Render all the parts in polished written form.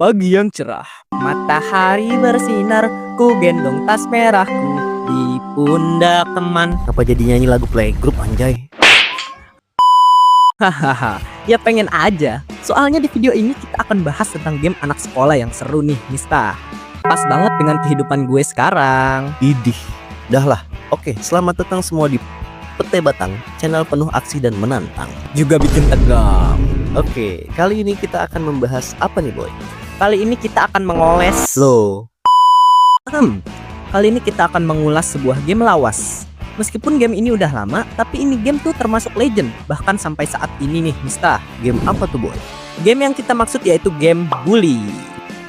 Pagi yang cerah, matahari bersinar, ku gendong tas merahku di pundak teman. Apa jadi nyanyi lagu playgroup anjay? Hahaha, ya pengen aja. Soalnya di video ini kita akan bahas tentang game anak sekolah yang seru nih, Mista. Pas banget dengan kehidupan gue sekarang. Idih, dah lah. Oke, selamat datang semua di Pete Batang, channel penuh aksi dan menantang. Juga bikin tegang. Oke, kali ini kita akan membahas apa nih boy? Kali ini kita akan mengoles. Loh, Kali ini kita akan mengulas sebuah game lawas. Meskipun game ini udah lama, tapi ini game tuh termasuk legend. Bahkan sampai saat ini nih, Mista. game apa tuh boy? Game yang kita maksud yaitu game Bully.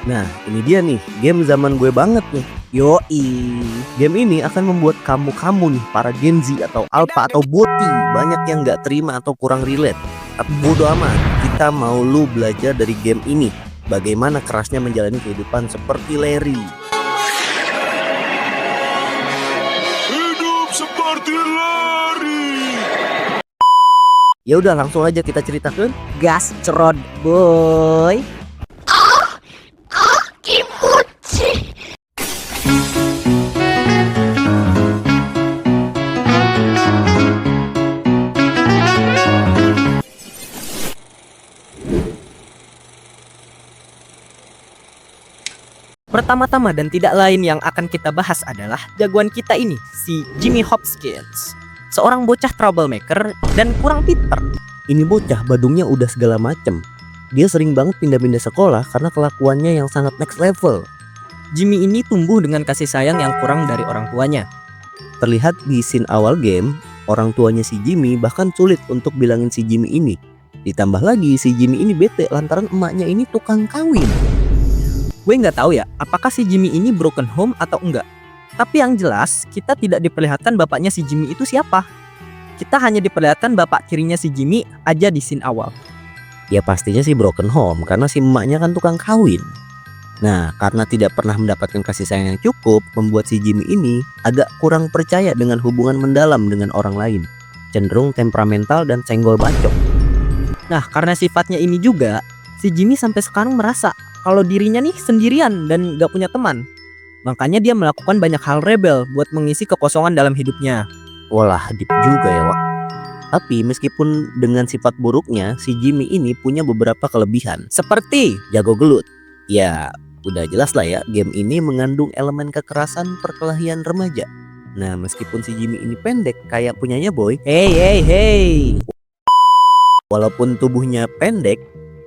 Nah, ini dia nih, game zaman gue banget nih. Yoi. Game ini akan membuat kamu nih, para Gen Z atau Alpha atau Boti, banyak yang nggak terima atau kurang relate. Tapi bodo amat, kita mau lu belajar dari game ini. Bagaimana kerasnya menjalani kehidupan seperti Larry. Hidup seperti lari. Ya udah langsung aja kita ceritakan. Gas cerod, boy. Pertama-tama dan tidak lain yang akan kita bahas adalah jagoan kita ini, si Jimmy Hopkins. Seorang bocah troublemaker dan kurang pinter. Ini bocah badungnya udah segala macem. Dia sering banget pindah-pindah sekolah karena kelakuannya yang sangat next level. Jimmy ini tumbuh dengan kasih sayang yang kurang dari orang tuanya. Terlihat di scene awal game, orang tuanya si Jimmy bahkan sulit untuk bilangin si Jimmy ini. Ditambah lagi si Jimmy ini bete lantaran emaknya ini tukang kawin. Gue nggak tahu ya, apakah si Jimmy ini broken home atau enggak. Tapi yang jelas, kita tidak diperlihatkan bapaknya si Jimmy itu siapa. Kita hanya diperlihatkan bapak tirinya si Jimmy aja di scene awal. Ya pastinya sih broken home karena si emaknya kan tukang kawin. Nah, karena tidak pernah mendapatkan kasih sayang yang cukup, membuat si Jimmy ini agak kurang percaya dengan hubungan mendalam dengan orang lain. Cenderung temperamental dan senggol bacok. Nah, karena sifatnya ini juga, si Jimmy sampai sekarang merasa kalau dirinya nih sendirian dan gak punya teman. Makanya dia melakukan banyak hal rebel buat mengisi kekosongan dalam hidupnya. Walah, deep juga ya Wak. Tapi meskipun dengan sifat buruknya, si Jimmy ini punya beberapa kelebihan. Seperti Jago gelut. Ya, udah jelas lah ya, game ini mengandung elemen kekerasan perkelahian remaja. Nah, meskipun si Jimmy ini pendek kayak punyanya Boy, hey. walaupun tubuhnya pendek,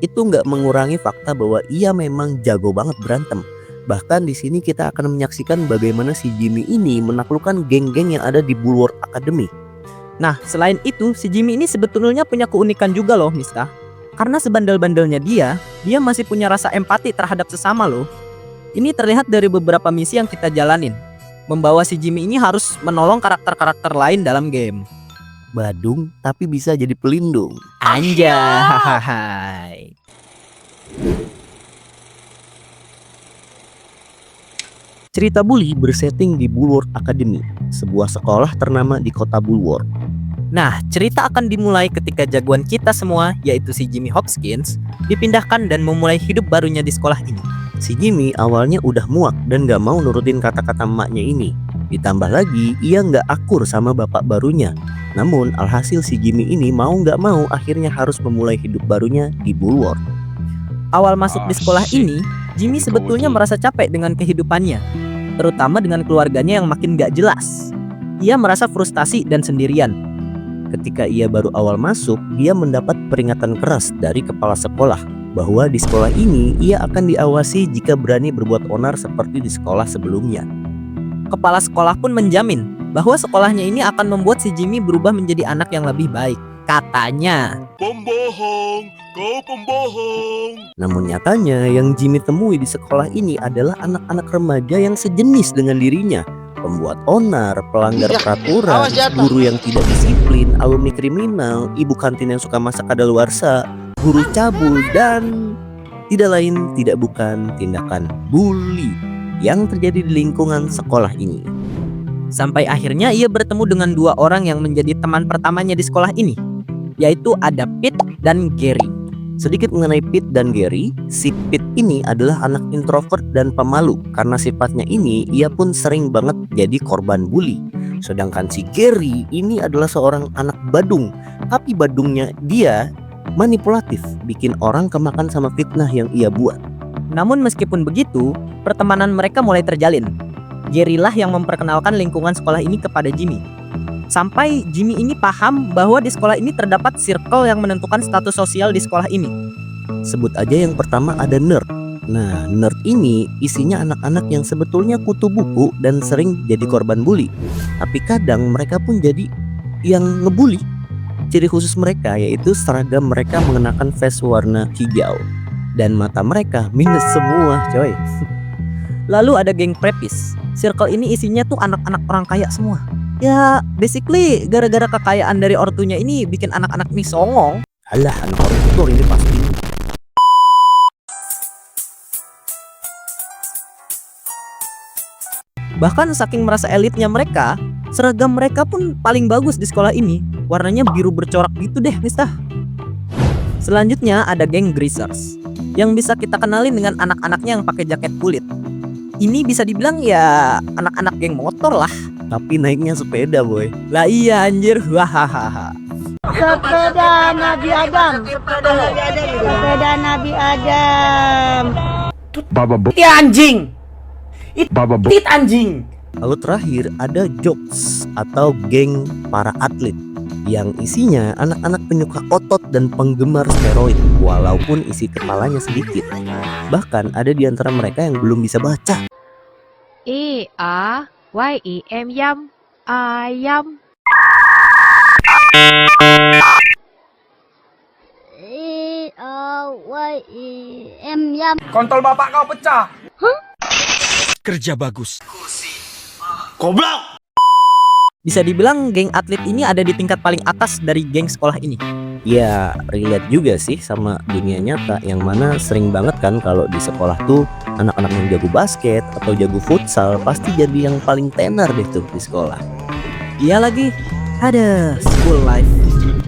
itu nggak mengurangi fakta bahwa ia memang jago banget berantem. Bahkan di sini kita akan menyaksikan bagaimana si Jimmy ini menaklukkan geng-geng yang ada di Bulwark Academy. Nah, selain itu, si Jimmy ini sebetulnya punya keunikan juga loh, Mista. Karena sebandel-bandelnya dia masih punya rasa empati terhadap sesama loh. Ini terlihat dari beberapa misi yang kita jalanin. Membawa si Jimmy ini harus menolong karakter-karakter lain dalam game. Badung tapi bisa jadi pelindung. Anjay. Cerita Bully bersetting di Bulwark Academy, sebuah sekolah ternama di kota Bulwark. Nah, cerita akan dimulai ketika jagoan kita semua, yaitu si Jimmy Hopkins, dipindahkan dan memulai hidup barunya di sekolah ini. Si Jimmy awalnya udah muak dan gak mau nurutin kata-kata emaknya ini. Ditambah lagi, ia gak akur sama bapak barunya. Namun, alhasil si Jimmy ini mau gak mau akhirnya harus memulai hidup barunya di Bulwark. Awal masuk di sekolah ini, Jimmy sebetulnya merasa capek dengan kehidupannya, terutama dengan keluarganya yang makin gak jelas. Ia merasa frustasi dan sendirian. Ketika ia baru awal masuk, dia mendapat peringatan keras dari kepala sekolah bahwa di sekolah ini ia akan diawasi jika berani berbuat onar seperti di sekolah sebelumnya. Kepala sekolah pun menjamin bahwa sekolahnya ini akan membuat si Jimmy berubah menjadi anak yang lebih baik. Katanya. Pembohong, kau pembohong. Namun nyatanya yang Jimmy temui di sekolah ini adalah anak-anak remaja yang sejenis dengan dirinya. Pembuat onar, pelanggar peraturan, guru yang tidak disiplin, alumni kriminal, ibu kantin yang suka masak kadaluarsa, guru cabul, dan tidak lain tidak bukan tindakan bully yang terjadi di lingkungan sekolah ini. Sampai akhirnya ia bertemu dengan dua orang yang menjadi teman pertamanya di sekolah ini, yaitu ada Pete dan Gary. Sedikit mengenai Pete dan Gary, si Pete ini adalah anak introvert dan pemalu. Karena sifatnya ini, ia pun sering banget jadi korban bully. Sedangkan si Gary ini adalah seorang anak badung. Tapi badungnya dia manipulatif, bikin orang kemakan sama fitnah yang ia buat. Namun meskipun begitu, pertemanan mereka mulai terjalin. Gary lah yang memperkenalkan lingkungan sekolah ini kepada Jimmy. Sampai Jimmy ini paham bahwa di sekolah ini terdapat circle yang menentukan status sosial di sekolah ini. Sebut aja yang pertama ada nerd. Nah, nerd ini isinya anak-anak yang sebetulnya kutu buku dan sering jadi korban bully. Tapi kadang mereka pun jadi yang ngebully. Ciri khusus mereka yaitu seragam mereka mengenakan vest warna hijau. Dan mata mereka minus semua, coy. Lalu ada geng prepis. Circle ini isinya tuh anak-anak orang kaya semua. Ya, basically gara-gara kekayaan dari ortunya ini bikin anak-anak ini songong. Alah, anak koruptor ini pasti. Bahkan saking merasa elitnya mereka, seragam mereka pun paling bagus di sekolah ini. Warnanya biru bercorak gitu deh, Mister. Selanjutnya ada geng greasers, yang bisa kita kenalin dengan anak-anaknya yang pakai jaket kulit. Ini bisa dibilang ya anak-anak geng motor lah. Tapi naiknya sepeda, boy. Lah iya anjir, wahahaha. Sepeda Nabi Adam. Sepeda Nabi Adam. Ya anjing. Tit anjing. Lalu terakhir ada jokes atau geng para atlet yang isinya anak-anak penyuka otot dan penggemar steroid walaupun isi kepalanya sedikit. Bahkan ada di antara mereka yang belum bisa baca. EAYEM yam ayam. EAYEM yam. Kontol bapak kau pecah. Kerja bagus. Goblok. Bisa dibilang geng atlet ini ada di tingkat paling atas dari geng sekolah ini. Ya relate juga sih sama dunia nyata yang mana sering banget kan kalau di sekolah tuh anak-anak yang jago basket atau jago futsal pasti jadi yang paling tenar deh tuh di sekolah. Iya lagi, ada school life.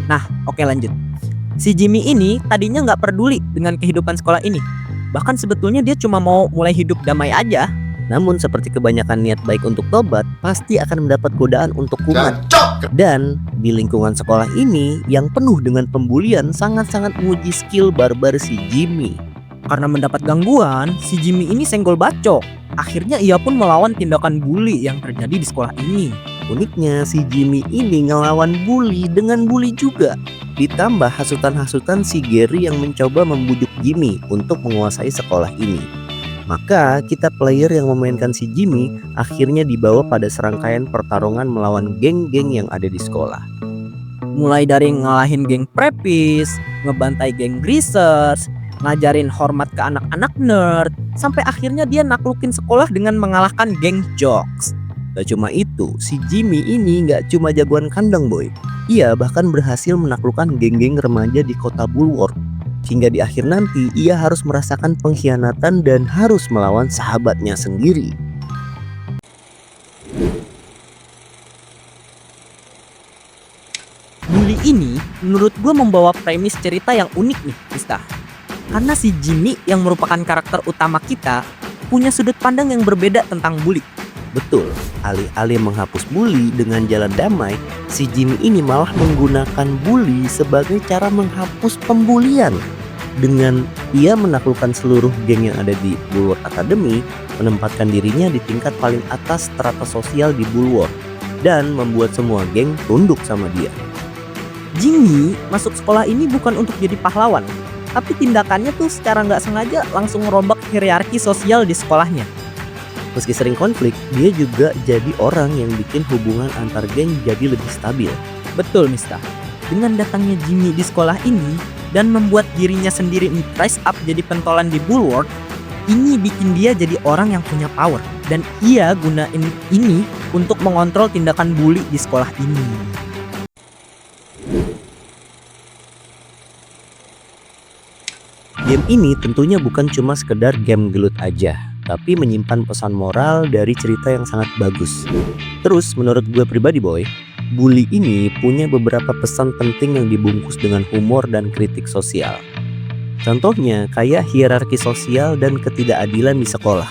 Nah, oke lanjut. Si Jimmy ini tadinya nggak peduli dengan kehidupan sekolah ini. Bahkan sebetulnya dia cuma mau mulai hidup damai aja. Namun seperti kebanyakan niat baik untuk tobat, pasti akan mendapat godaan untuk kumat. Dan di lingkungan sekolah ini yang penuh dengan pembulian sangat-sangat menguji skill barbar si Jimmy. Karena mendapat gangguan, si Jimmy ini senggol bacok. Akhirnya ia pun melawan tindakan bully yang terjadi di sekolah ini. Uniknya si Jimmy ini ngelawan bully dengan bully juga. Ditambah hasutan-hasutan si Gary yang mencoba membujuk Jimmy untuk menguasai sekolah ini. Maka kita player yang memainkan si Jimmy akhirnya dibawa pada serangkaian pertarungan melawan geng-geng yang ada di sekolah. Mulai dari ngalahin geng prepis, ngebantai geng greasers, ngajarin hormat ke anak-anak nerd, sampai akhirnya dia naklukin sekolah dengan mengalahkan geng jocks. Gak cuma itu, si Jimmy ini gak cuma jagoan kandang boy. Ia bahkan berhasil menaklukkan geng-geng remaja di kota Bulworth. Hingga di akhir nanti ia harus merasakan pengkhianatan dan harus melawan sahabatnya sendiri. Bully ini menurut gue membawa premis cerita yang unik nih, Mister. Karena si Jimmy yang merupakan karakter utama kita punya sudut pandang yang berbeda tentang bully. Betul, alih-alih menghapus bully dengan jalan damai, si Jimmy ini malah menggunakan bully sebagai cara menghapus pembulian. Dengan ia menaklukkan seluruh geng yang ada di Bulworth Academy, menempatkan dirinya di tingkat paling atas strata sosial di Bulworth, dan membuat semua geng tunduk sama dia. Jimmy masuk sekolah ini bukan untuk jadi pahlawan, tapi tindakannya tuh secara nggak sengaja langsung merombak hierarki sosial di sekolahnya. Meski sering konflik, dia juga jadi orang yang bikin hubungan antar geng jadi lebih stabil. Betul, Mister. Dengan datangnya Jimmy di sekolah ini dan membuat dirinya sendiri rise up jadi pentolan di Bulworth, ini bikin dia jadi orang yang punya power. Dan ia gunain ini untuk mengontrol tindakan bully di sekolah ini. Game ini tentunya bukan cuma sekedar game gelut aja, tapi menyimpan pesan moral dari cerita yang sangat bagus. Terus menurut gue pribadi boy, bully ini punya beberapa pesan penting yang dibungkus dengan humor dan kritik sosial. Contohnya kayak hierarki sosial dan ketidakadilan di sekolah.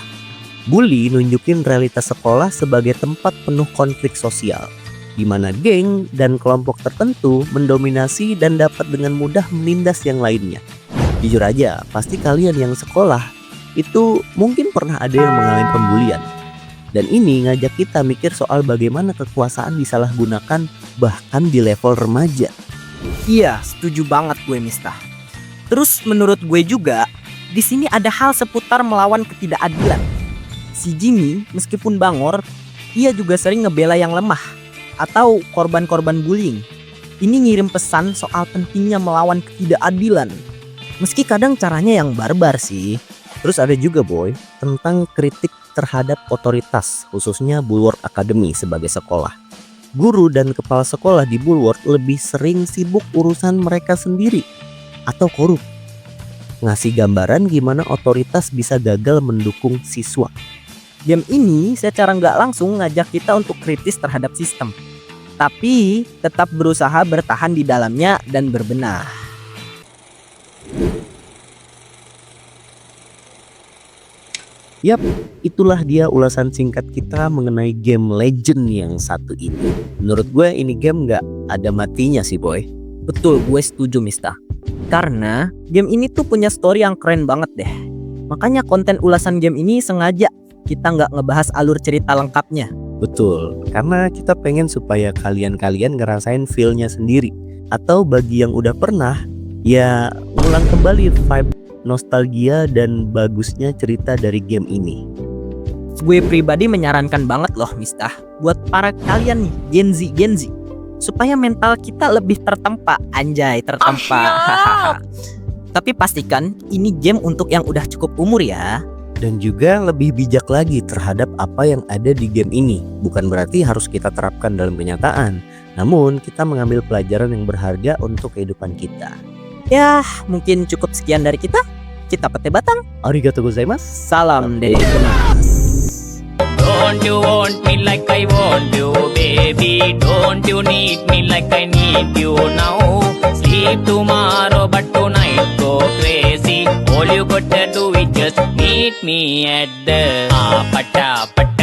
Bully nunjukin realitas sekolah sebagai tempat penuh konflik sosial, di mana geng dan kelompok tertentu mendominasi dan dapat dengan mudah menindas yang lainnya. Jujur aja, pasti kalian yang sekolah itu mungkin pernah ada yang mengalami pembulian. Dan ini ngajak kita mikir soal bagaimana kekuasaan disalahgunakan bahkan di level remaja. Iya, setuju banget gue Miftah. Terus menurut gue juga, di sini ada hal seputar melawan ketidakadilan. Si Jimmy meskipun bangor, ia juga sering ngebela yang lemah atau korban-korban bullying. Ini ngirim pesan soal pentingnya melawan ketidakadilan. Meski kadang caranya yang barbar sih. Terus ada juga boy, tentang kritik terhadap otoritas, khususnya Bulwark Academy sebagai sekolah. Guru dan kepala sekolah di Bulwark lebih sering sibuk urusan mereka sendiri atau korup. Ngasih gambaran gimana otoritas bisa gagal mendukung siswa. Game ini secara nggak langsung ngajak kita untuk kritis terhadap sistem. Tapi tetap berusaha bertahan di dalamnya dan berbenah. Yap, itulah dia ulasan singkat kita mengenai game Legend yang satu ini. Menurut gue ini game nggak ada matinya sih boy. Betul, gue setuju Miftah. Karena game ini tuh punya story yang keren banget deh. Makanya konten ulasan game ini sengaja kita nggak ngebahas alur cerita lengkapnya. Betul, karena kita pengen supaya kalian-kalian ngerasain feel-nya sendiri. Atau bagi yang udah pernah, ya ulang kembali vibe nostalgia dan bagusnya cerita dari game ini. Gue pribadi menyarankan banget loh Miftah, buat para kalian nih Gen Z, supaya mental kita lebih tertempa. Anjay, tertempa. Tapi pastikan ini game untuk yang udah cukup umur ya. Dan juga lebih bijak lagi terhadap apa yang ada di game ini. Bukan berarti harus kita terapkan dalam kenyataan, namun kita mengambil pelajaran yang berharga untuk kehidupan kita. Ya, mungkin cukup sekian dari kita. Kita pete batang. Arigatou gozaimasu. Salam dari Kemas. Don't you want me like I want you, baby? Don't you need me like I need you now? Sleep tomorrow, but tonight go crazy. All you gotta do is just meet me at the pata pata.